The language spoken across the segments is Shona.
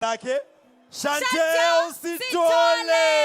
lake Chantel Sitole.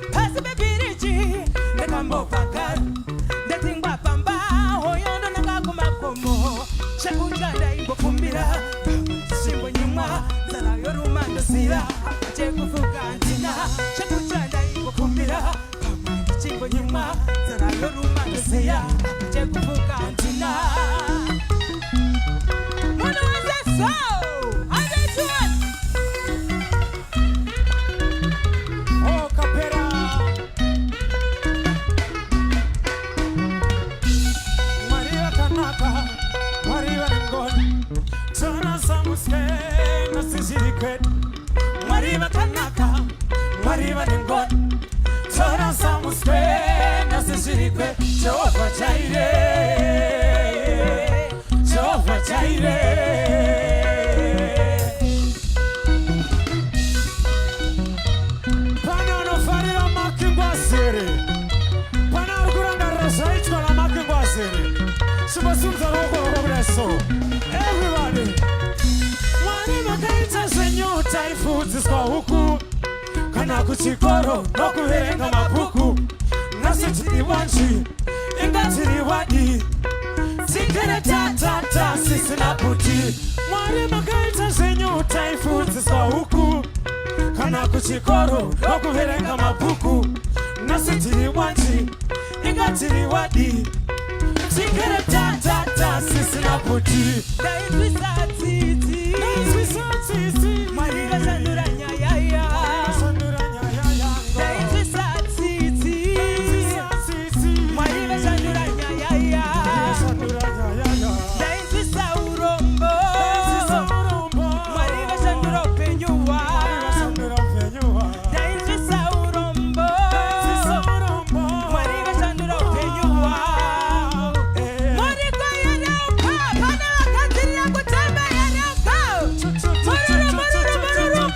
Pasi bebirichi kamo pakar dating bapamba hoyondo nakakumakomo shakujanda imbo kumbira simbo nyuma zara yorumando sira chekufuka antina shakujanda imbo kumbira simbo nyuma zara yorumando sira chekufuka antina Mwana waze so adetuan Oh kapera Maria kanaka Maria ngon Tana samuske nasijirikwe Maria kanaka Maria ngon Tana samuske nasijirikwe Jehovah Jireh Jehovah Jireh Pana no farira makingwasiri Pana urkuranga rasait kola makingwasiri Subasumza roko breso Everybody Wani makaita senyuta ifuzi kwa huku Kana kuchikoro Noku herenga mapuku Nasi chini wanchi Inga chini wadi Sikere ta sisi na puti Wani makaita senyuta ifuzi kwa huku Kana kuchikoro Noku herenga mapuku Nasi chini wanchi Inga chini wadi Sikere ta sisi na puti Daitwisa titi Marira sandura nyayaya Daitwisa titi Marira sandura nyayaya Daitwisa urombo Marira sandura penyuwa Daitwisa urombo Marira sandura penyuwa Pana wakatiri ya kutembe ya nyaka Maruru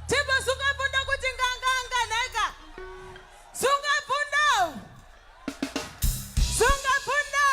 Tiba sungafunda kuti nganganga neka. Sungafunda. Sungafunda.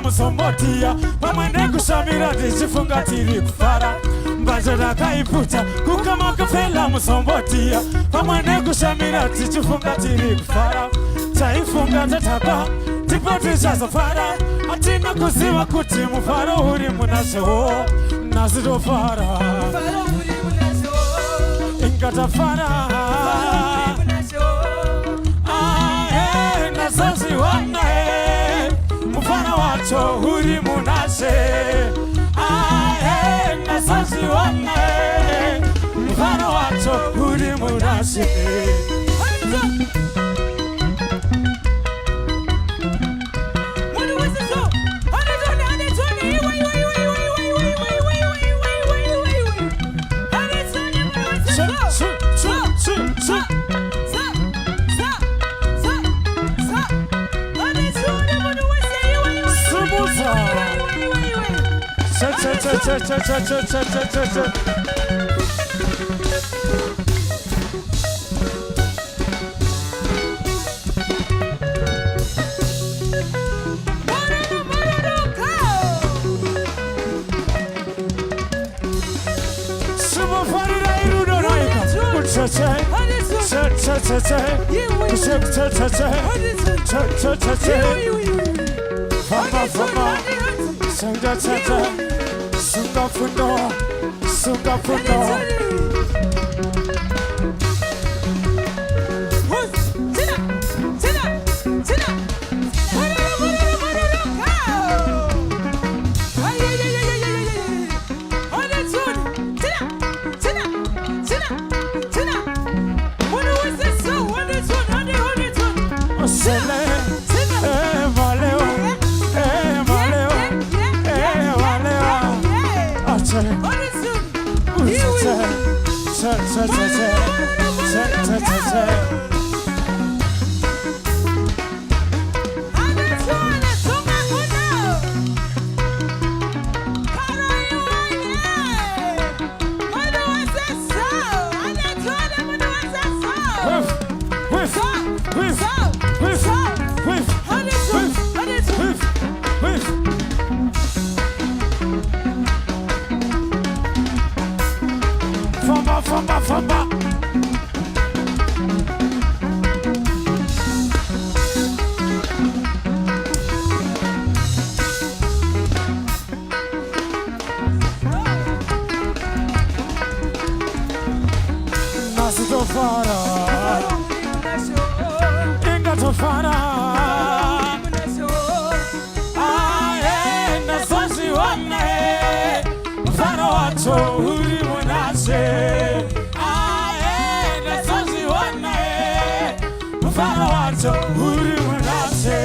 Musombotia pamwene kushamira ndichifunga tiri kufara mbanje rakaiputa kukama kafela musombotia pamwene kushamira ndichifunga tiri kufara chaifunga tataka tipoti chazofara atina kuziva kuti mufaro uri munasho nazitofara ingatafara nasaziwana mufana wacho uri munashe nasaziwana mufana wacho uri munashe famba famba. Tofana, inga tofana, aye nasozi wane, mfano wato uri munase, aye nasozi wane, mfano wato uri munase.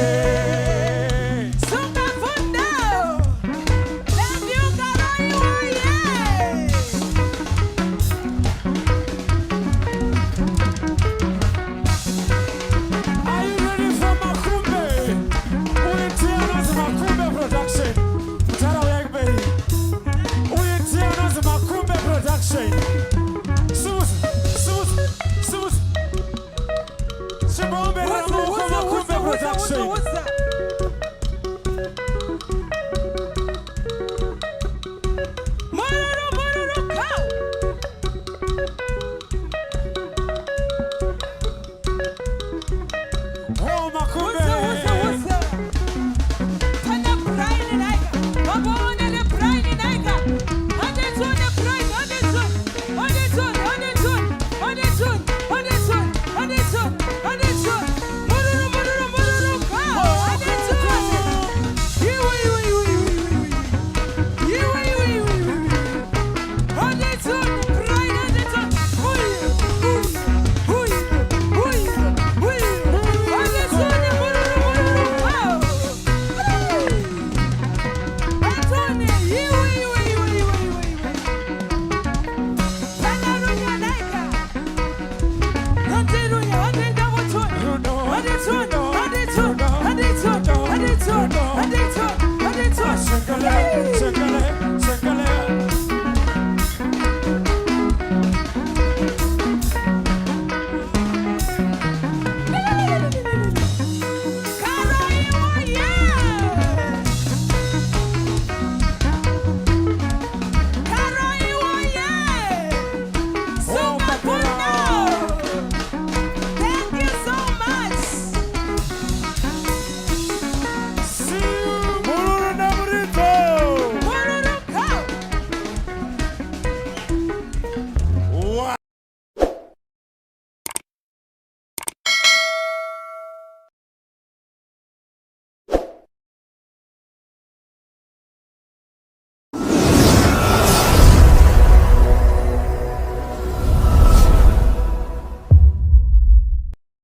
I did